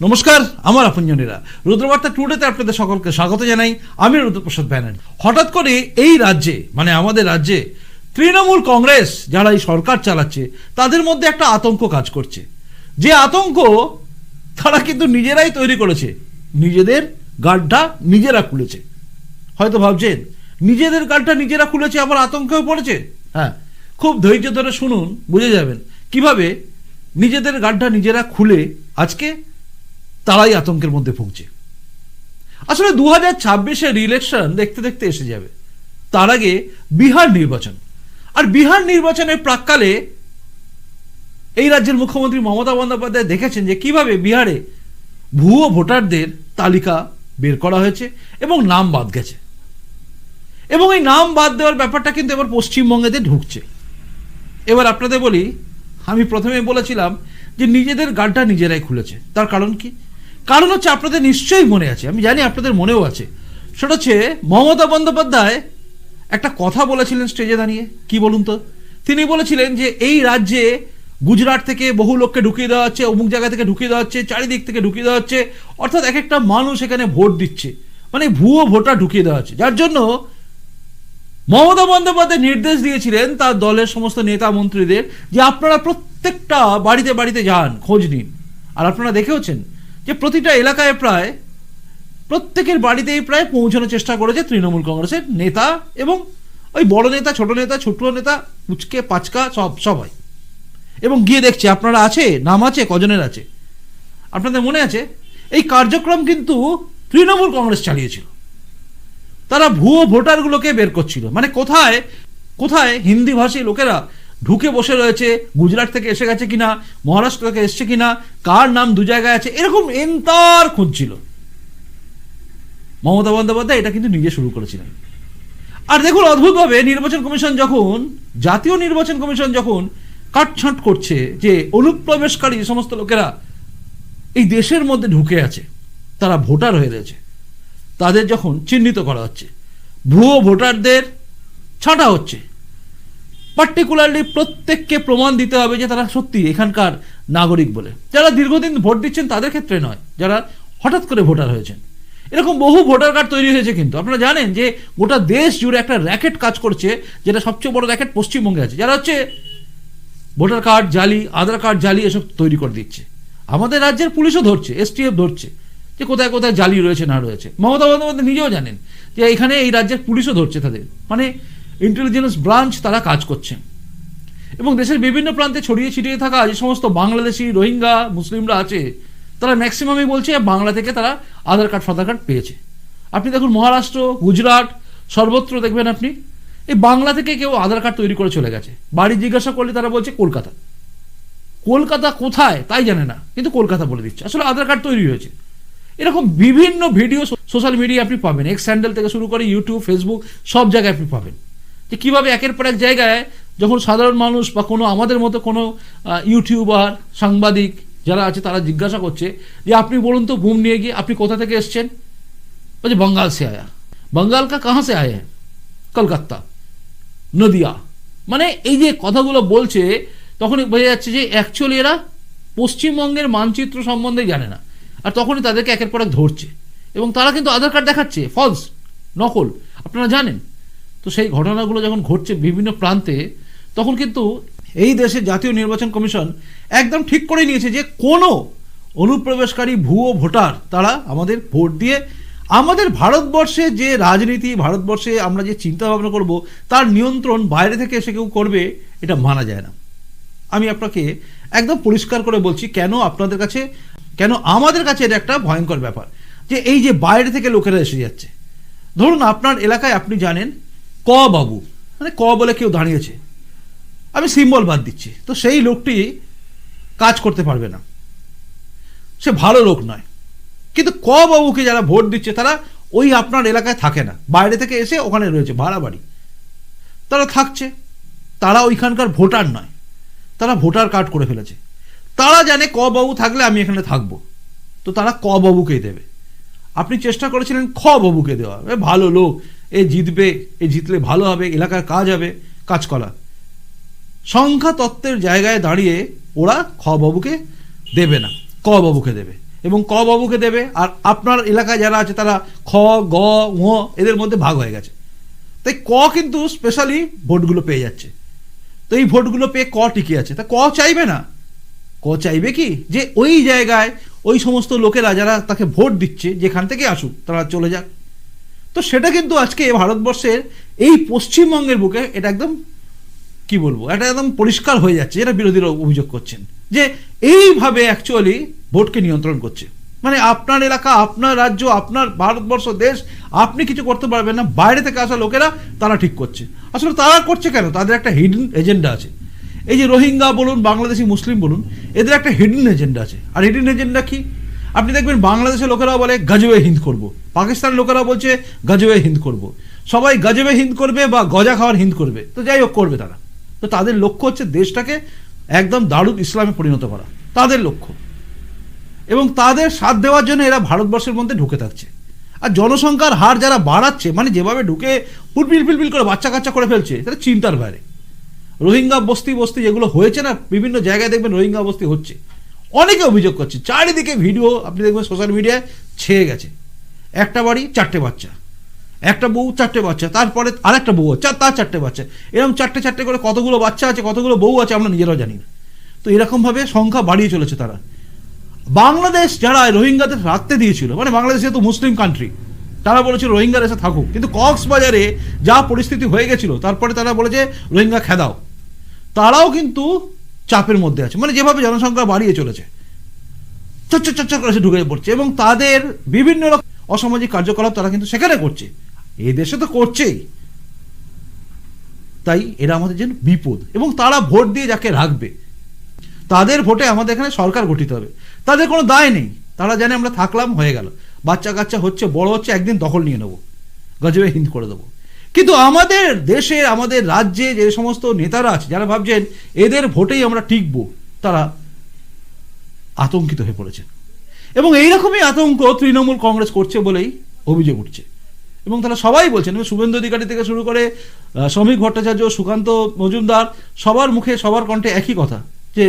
নমস্কার, আমার আপনজনেরা, রুদ্রবার্তা টুডেতে আপনাদের সকলকে স্বাগত জানাই। আমি রুদ্রপ্রসাদ ব্যানার্জি। হঠাৎ করে এই রাজ্যে, মানে আমাদের রাজ্যে তৃণমূল কংগ্রেস যারা এই সরকার চালাচ্ছে তাদের মধ্যে একটা আতঙ্ক কাজ করছে। যে আতঙ্ক তারা কিন্তু নিজেরাই তৈরি করেছে, নিজেদের গাড্ডা নিজেরা খুলেছে। হয়তো ভাবছেন নিজেদের গাড্ডা নিজেরা খুলেছে, আবার আতঙ্কেও পড়েছে। হ্যাঁ, খুব ধৈর্য ধরে শুনুন, বুঝে যাবেন কিভাবে নিজেদের গাড্ডা নিজেরা খুলে আজকে তারাই আতঙ্কের মধ্যে ভুগছে। আসলে 2026-এর ইলেকশন দেখতে দেখতে এসে যাবে। তার আগে বিহার নির্বাচন, আর বিহার নির্বাচনের প্রাক্কালে এই রাজ্যের মুখ্যমন্ত্রী মমতা বন্দ্যোপাধ্যায় দেখেছেন যে কিভাবে বিহারে ভুয়ো ভোটারদের তালিকা বের করা হয়েছে এবং নাম বাদ গেছে, এবং এই নাম বাদ দেওয়ার ব্যাপারটা কিন্তু এবার পশ্চিমবঙ্গেতে ঢুকছে। এবার আপনাদের বলি, আমি প্রথমে বলেছিলাম যে নিজেদের গাড্ডা নিজেরাই খুলেছে। তার কারণ কি? কারণ হচ্ছে, আপনাদের নিশ্চয়ই মনে আছে, আমি জানি আপনাদের মনেও আছে, সেটা হচ্ছে মমতা বন্দ্যোপাধ্যায় একটা কথা বলেছিলেন স্টেজে দাঁড়িয়ে। কি বলুন তো? তিনি বলেছিলেন যে এই রাজ্যে গুজরাট থেকে বহু লোককে ঢুকিয়ে দেওয়া হচ্ছে, অমুক জায়গা থেকে ঢুকিয়ে দেওয়া হচ্ছে, চারিদিক থেকে ঢুকিয়ে দেওয়া হচ্ছে, অর্থাৎ এক একটা মানুষ এখানে ভোট দিচ্ছে, মানে ভুয়ো ভোটার ঢুকিয়ে দেওয়া হচ্ছে। যার জন্য মমতা বন্দ্যোপাধ্যায় নির্দেশ দিয়েছিলেন তার দলের সমস্ত নেতা মন্ত্রীদের যে আপনারা প্রত্যেকটা বাড়িতে বাড়িতে যান, খোঁজ নিন। আর আপনারা দেখেওছেন যে প্রতিটা এলাকায় প্রায় প্রত্যেকের বাড়িতেই প্রায় পৌঁছানোর চেষ্টা করেছে তৃণমূল কংগ্রেসের নেতা, এবং ওই বড় নেতা, ছোট নেতা, পুচকে পাচকা সবাই, এবং গিয়ে দেখছে আপনারা আছে, নাম আছে, কজনের আছে। আপনাদের মনে আছে এই কার্যক্রম কিন্তু তৃণমূল কংগ্রেস চালিয়েছিল। তারা ভুয়ো ভোটারগুলোকে বের করছিল, মানে কোথায় কোথায় হিন্দি ভাষী লোকেরা ঢুকে বসে রয়েছে, গুজরাট থেকে এসে গেছে কিনা, মহারাষ্ট্র থেকে এসছে কিনা, কার নাম দু জায়গায় আছে, এরকম এন্তার খুঁজছিল মমতা বন্দ্যোপাধ্যায়। এটা কিন্তু নিজে শুরু করেছিলেন। আর দেখুন, অদ্ভুতভাবে নির্বাচন কমিশন যখন, জাতীয় নির্বাচন কমিশন যখন কাটছাঁট করছে যে অনুপ্রবেশকারী সমস্ত লোকেরা এই দেশের মধ্যে ঢুকে আছে, তারা ভোটার হয়ে রয়েছে, তাদের যখন চিহ্নিত করা হচ্ছে, ভুয়ো ভোটারদের ছাঁটা হচ্ছে, পার্টিকুলারলি প্রত্যেককে প্রমাণ দিতে হবে যে তারা সত্যি এখানকার নাগরিক বলে। যারা দীর্ঘদিন ভোট দিচ্ছেন তাদের ক্ষেত্রে নয়, যারা হঠাৎ করে ভোটার হয়েছেন। এরকম বহু ভোটার কার্ড তৈরি হয়েছে, কিন্তু আপনারা জানেন যে গোটা দেশ জুড়ে একটা র্যাকেট কাজ করছে, যেটা সবচেয়ে বড় র্যাকেট পশ্চিমবঙ্গে আছে, যারা হচ্ছে ভোটার কার্ড জালি, আধার কার্ড জালি, এসব তৈরি করে দিচ্ছে। আমাদের রাজ্যের পুলিশও ধরছে, STF ধরছে যে কোথায় কোথায় জালি রয়েছে না রয়েছে। মমতা বন্দ্যোপাধ্যায় নিজেও জানেন যে এখানে এই রাজ্যের পুলিশও ধরছে তাদের, মানে ইন্টেলিজেন্স ব্রাঞ্চ তারা কাজ করছে। এবং দেশের বিভিন্ন প্রান্তে ছড়িয়ে ছিটিয়ে থাকা যে সমস্ত বাংলাদেশি, রোহিঙ্গা, মুসলিমরা আছে, তারা ম্যাক্সিমামই বলছে বাংলা থেকে তারা আধার কার্ড ফাধার কার্ড পেয়েছে। আপনি দেখুন মহারাষ্ট্র, গুজরাট, সর্বত্র দেখবেন আপনি এই বাংলা থেকে কেউ আধার কার্ড তৈরি করে চলে গেছে। বাড়ি জিজ্ঞাসা করলে তারা বলছে কলকাতা। কলকাতা কোথায় তাই জানে না, কিন্তু কলকাতা বলে দিচ্ছে, আসলে আধার কার্ড তৈরি হয়েছে। এরকম বিভিন্ন ভিডিও সোশ্যাল মিডিয়া আপনি পাবেন, এক্স হ্যান্ডেল থেকে শুরু করে ইউটিউব, ফেসবুক, সব জায়গায় আপনি পাবেন যে কীভাবে একের পর এক জায়গায় যখন সাধারণ মানুষ বা কোনো আমাদের মতো কোনো ইউটিউবার, সাংবাদিক যারা আছে, তারা জিজ্ঞাসা করছে যে আপনি বলুন তো, ঘুম নিয়ে গিয়ে আপনি কোথা থেকে এসছেন, বলছে বঙ্গাল সে আয়া। বঙ্গাল কা কাহা সে আয়ে? কলকাতা, নদিয়া। মানে এই যে কথাগুলো বলছে, তখনই বোঝা যাচ্ছে যে অ্যাকচুয়ালি এরা পশ্চিমবঙ্গের মানচিত্র সম্বন্ধে জানে না। আর তখনই তাদেরকে একের পর এক ধরছে, এবং তারা কিন্তু আধার কার্ড দেখাচ্ছে ফলস, নকল, আপনারা জানেন। তো সেই ঘটনাগুলো যখন ঘটছে বিভিন্ন প্রান্তে, তখন কিন্তু এই দেশে জাতীয় নির্বাচন কমিশন একদম ঠিক করে নিয়েছে যে কোনো অনুপ্রবেশকারী ভুয়ো ভোটার তারা আমাদের ভোট দিয়ে আমাদের ভারতবর্ষে যে রাজনীতি, ভারতবর্ষে আমরা যে চিন্তা ভাবনা করব, তার নিয়ন্ত্রণ বাইরে থেকে এসে কেউ করবে, এটা মানা যায় না। আমি আপনাকে একদম পরিষ্কার করে বলছি কেন আপনাদের কাছে, কেন আমাদের কাছে এটা একটা ভয়ঙ্কর ব্যাপার যে এই যে বাইরে থেকে লোকেরা এসে যাচ্ছে। ধরুন আপনার এলাকায় আপনি জানেন ক বাবু, মানে ক বলে কেউ দাঁড়িয়েছে, আমি সিম্বল বাদ দিচ্ছি, তো সেই লোকটি কাজ করতে পারবে না, সে ভালো লোক নয়। কিন্তু ক বাবুকে যারা ভোট দিচ্ছে তারা ওই আপনার এলাকায় থাকে না, বাইরে থেকে এসে ওখানে রয়েছে ভাড়া বাড়ি, তারা থাকছে, তারা ওইখানকার ভোটার নয়, তারা ভোটার কার্ড করে ফেলেছে। তারা জানে ক বাবু থাকলে আমি এখানে থাকবো, তো তারা ক বাবুকেই দেবে। আপনি চেষ্টা করেছিলেন খ বাবুকে দেওয়া, ভালো লোক, এ জিতবে, এ জিতলে ভালো হবে, এলাকার কাজ হবে, কাজ করা। সংখ্যা তত্ত্বের জায়গায় দাঁড়িয়ে ওরা খ বাবুকে দেবে না, ক বাবুকে দেবে। এবং ক বাবুকে দেবে, আর আপনার এলাকায় যারা আছে তারা খ গ ঙ এদের মধ্যে ভাগ হয়ে গেছে। তাই ক কিন্তু স্পেশালি ভোটগুলো পেয়ে যাচ্ছে। তো এই ভোটগুলো পেয়ে ক টিকে আছে, তা ক চাইবে না? ক চাইবে কি যে ওই জায়গায় ওই সমস্ত লোকেরা যারা তাকে ভোট দিচ্ছে যেখান থেকে আসুক তারা চলে যাক। তো সেটা কিন্তু আজকে ভারতবর্ষের এই পশ্চিমবঙ্গের বুকে এটা একদম কি বলবো, এটা একদম পরিষ্কার হয়ে যাচ্ছে, যেটা বিরোধীরা অভিযোগ করছেন যে এইভাবে অ্যাকচুয়ালি ভোটকে নিয়ন্ত্রণ করছে। মানে আপনার এলাকা, আপনার রাজ্য, আপনার ভারতবর্ষ দেশ আপনি কিছু করতে পারবেন না, বাইরে থেকে আসা লোকেরা তারা ঠিক করছে। আসলে তারা করছে কেন? তাদের একটা হিডেন এজেন্ডা আছে। এই যে রোহিঙ্গা বলুন, বাংলাদেশি মুসলিম বলুন, এদের একটা হিডেন এজেন্ডা আছে। আর হিডেন এজেন্ডা কি? আপনি দেখবেন বাংলাদেশের লোকেরাও বলে গজবে হিন্দ করব, পাকিস্তানের লোকেরা বলছে গজবে হিন্দ করব, সবাই গজবে হিন্দ করবে বা গজা খাওয়ার হিন্দ করবে। তো যাই হোক করবে তারা। তো তাদের লক্ষ্য হচ্ছে দেশটাকে একদম দারুদ ইসলামে পরিণত করা, তাদের লক্ষ্য। এবং তাদের সাথ দেওয়ার জন্য এরা ভারতবর্ষের মধ্যে ঢুকে থাকছে। আর জনসংখ্যার হার যারা বাড়াচ্ছে, মানে যেভাবে ঢুকে ফুলপিল ফিলপিল করে বাচ্চা কাচ্চা করে ফেলছে, তারা চিন্তার বাইরে। রোহিঙ্গা বস্তি বস্তি যেগুলো হয়েছে না, বিভিন্ন জায়গায় দেখবেন রোহিঙ্গা বস্তি হচ্ছে, অনেকে অভিযোগ করছে, চারিদিকে ভিডিও আপনি দেখবেন সোশ্যাল মিডিয়ায় ছেয়ে গেছে। একটা বাড়ি 4টে বাচ্চা, একটা বউ 4টে বাচ্চা, তারপরে আরেকটা বউ তার 4টে বাচ্চা, এরকম 4টে করে কতগুলো বাচ্চা আছে, কতগুলো বউ আছে আমরা নিজেরাও জানি না। তো এরকমভাবে সংখ্যা বাড়িয়ে চলেছে তারা। বাংলাদেশ যারা রোহিঙ্গাদের রাখতে দিয়েছিল, মানে বাংলাদেশ যেহেতু মুসলিম কান্ট্রি, তারা বলেছিল রোহিঙ্গা এসে থাকুক, কিন্তু কক্সবাজারে যা পরিস্থিতি হয়ে গেছিল তারপরে তারা বলেছে রোহিঙ্গা খেদাও। তারাও কিন্তু চাপের মধ্যে আছে, মানে যেভাবে জনসংখ্যা বাড়িয়ে চলেছে চচ্চর করে ঢুকে পড়ছে, এবং তাদের বিভিন্ন রকম অসামাজিক কার্যকলাপ তারা কিন্তু সেখানে করছে, এই দেশে তো করছেই। তাই এরা আমাদের জন্য বিপদ। এবং তারা ভোট দিয়ে যাকে রাখবে, তাদের ভোটে আমাদের এখানে সরকার গঠিত হবে, তাদের কোনো দায় নেই। তারা জানে আমরা থাকলাম, হয়ে গেল, বাচ্চা কাচ্চা হচ্ছে, বড় হচ্ছে, একদিন দখল নিয়ে নেবো, গজবে হিন্দ করে দেবো। কিন্তু আমাদের দেশে, আমাদের রাজ্যে যে সমস্ত নেতারা আছে যারা ভাবছেন এদের ভোটেই আমরা টিকবো, তারা আতঙ্কিত হয়ে পড়েছেন। এবং এইরকমই আতঙ্ক তৃণমূল কংগ্রেস করছে বলেই অভিযোগ উঠছে। এবং তারা সবাই বলছেন, শুভেন্দু অধিকারী থেকে শুরু করে শ্রমিক ভট্টাচার্য, সুকান্ত মজুমদার, সবার মুখে সবার কণ্ঠে একই কথা, যে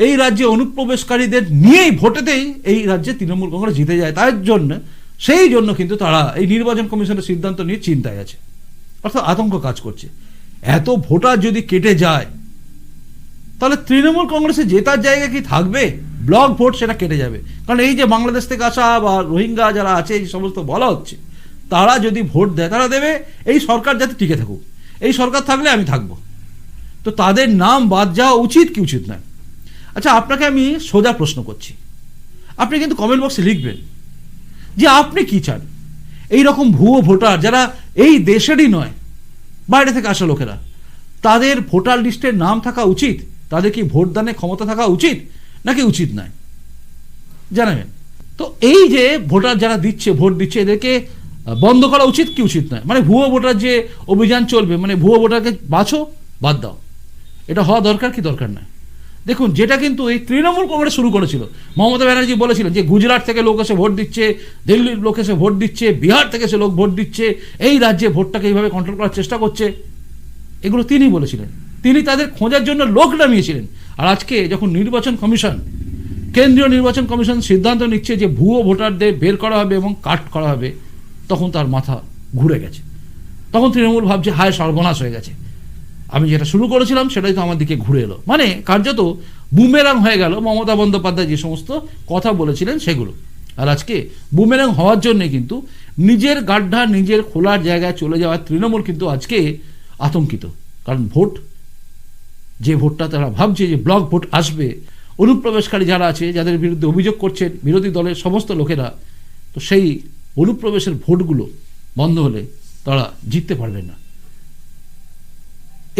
এই রাজ্যে অনুপ্রবেশকারীদের নিয়েই ভোটেতেই এই রাজ্যে তৃণমূল কংগ্রেস জিতে যায়। তার জন্য সেই জন্য কিন্তু তারা এই নির্বাচন কমিশনের সিদ্ধান্ত নিয়ে চিন্তায় আছে, অর্থাৎ আতঙ্ক কাজ করছে। এত ভোটার যদি কেটে যায় তাহলে তৃণমূল কংগ্রেসে জেতার জায়গা কি থাকবে? ব্লক ভোট সেটা কেটে যাবে। কারণ এই যে বাংলাদেশ থেকে আসা বা রোহিঙ্গা যারা আছে, এই সমস্ত বলা হচ্ছে, তারা যদি ভোট দেয়, তারা দেবে এই সরকার যাতে টিকে থাকুক, এই সরকার থাকলে আমি থাকবো। তো তাদের নাম বাদ যাওয়া উচিত কি উচিত নয়? আচ্ছা, আপনাকে আমি সোজা প্রশ্ন করছি, আপনি কিন্তু কমেন্ট বক্সে লিখবেন যে আপনি কি চান। এই রকম ভুয়ো ভোটার যারা এই দেশেরই নয়, বাইরে থেকে আসা লোকেরা, তাদের ভোটার লিস্টের নাম থাকা উচিত? তাদের কি ভোটদানের ক্ষমতা থাকা উচিত নাকি উচিত নয়? জানাবেন। তো এই যে ভোটার যারা দিচ্ছে, ভোট দিচ্ছে, এদেরকে বন্ধ করা উচিত কি উচিত নয়? মানে ভুয়ো ভোটার যে অভিযান চলবে, মানে ভুয়ো ভোটারকে বাছো, বাদ দাও, এটা হওয়া দরকার কি দরকার নয়? দেখুন, যেটা কিন্তু এই তৃণমূল কংগ্রেস শুরু করেছিল, মমতা ব্যানার্জি বলেছিলেন যে গুজরাট থেকে লোক এসে ভোট দিচ্ছে, দিল্লির লোক এসে ভোট দিচ্ছে, বিহার থেকে এসে লোক ভোট দিচ্ছে, এই রাজ্যে ভোটটাকে এইভাবে কন্ট্রোল করার চেষ্টা করছে, এগুলো তিনি বলেছিলেন। তিনি তাদের খোঁজার জন্য লোক নামিয়েছিলেন। আর আজকে যখন নির্বাচন কমিশন, কেন্দ্রীয় নির্বাচন কমিশন সিদ্ধান্ত নিচ্ছে যে ভুয়ো ভোটারদের বের করা হবে এবং কাট করা হবে, তখন তার মাথা ঘুরে গেছে। তখন তৃণমূল ভাবছে হায় সর্বনাশ হয়ে গেছে, আমি যেটা শুরু করেছিলাম সেটাই তো আমার দিকে ঘুরে এলো। মানে কার্যত বুমেরাং হয়ে গেল মমতা বন্দ্যোপাধ্যায় যে সমস্ত কথা বলেছিলেন সেগুলো। আর আজকে বুমেরাং হওয়ার জন্যে কিন্তু নিজের গাড্ডা, নিজের খোলার জায়গায় চলে যাওয়ার তৃণমূল কিন্তু আজকে আতঙ্কিত। কারণ ভোট, যে ভোটটা তারা ভাবছে যে ব্লক ভোট আসবে, অনুপ্রবেশকারী যারা আছে, যাদের বিরুদ্ধে অভিযোগ করছেন বিরোধী দলের সমস্ত লোকেরা, তো সেই অনুপ্রবেশের ভোটগুলো বন্ধ হলে তারা জিততে পারবেন না।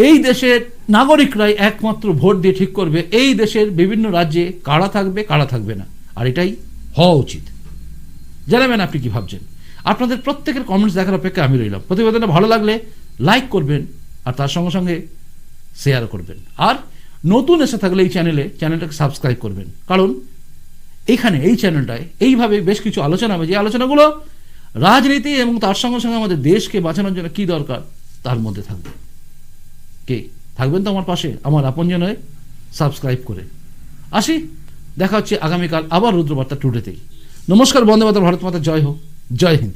এই দেশের নাগরিকরাই একমাত্র ভোট দিয়ে ঠিক করবে এই দেশের বিভিন্ন রাজ্যে কারা থাকবে, কারা থাকবে না। আর এটাই হওয়া উচিত। জানাবেন আপনি কি ভাবছেন। আপনাদের প্রত্যেকের কমেন্টস দেখার অপেক্ষা আমি রইলাম। প্রতিবেদনটা ভালো লাগলে লাইক করবেন, আর তার সঙ্গে সঙ্গে শেয়ার করবেন। আর নতুন এসে থাকলে এই চ্যানেলটাকে সাবস্ক্রাইব করবেন, কারণ এইখানে এই চ্যানেলটায় এইভাবে বেশ কিছু আলোচনা হবে, যে আলোচনাগুলো রাজনীতি এবং তার সঙ্গে সঙ্গে আমাদের দেশকে বাঁচানোর জন্য কী দরকার তার মধ্যে থাকবে। কে থাকবেন তো আমার পাশে, আমার আপনজন হয়ে সাবস্ক্রাইব করে। আসি, দেখা হচ্ছে আগামীকাল আবার রুদ্রবার্তা টুডেতেই। নমস্কার, বন্দে মাতরম, ভারত মাতা জয় হোক, জয় হিন্দ।